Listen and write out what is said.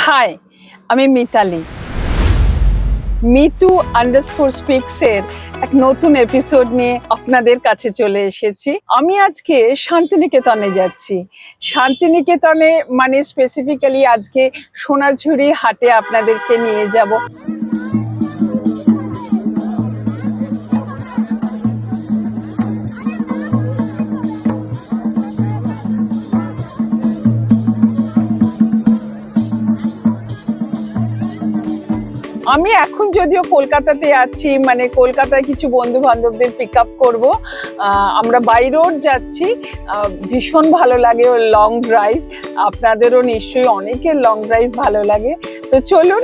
High, আমি Mitali. Mitu underscore স্পিক্সের এক নতুন এপিসোড নিয়ে আপনাদের কাছে চলে এসেছি। আমি আজকে শান্তিনিকেতনে যাচ্ছি। শান্তিনিকেতনে মানে স্পেসিফিক্যালি আজকে সোনাঝুরি হাটে আপনাদেরকে নিয়ে যাব। আমি এখন যদিও কলকাতাতে আছি, মানে কলকাতায় কিছু বন্ধু বান্ধবদের পিক আপ করবো। আমরা বাই রোড যাচ্ছি। ভীষণ ভালো লাগে ও লং ড্রাইভ। আপনাদেরও নিশ্চয়ই অনেকের লং ড্রাইভ ভালো লাগে। তো চলুন।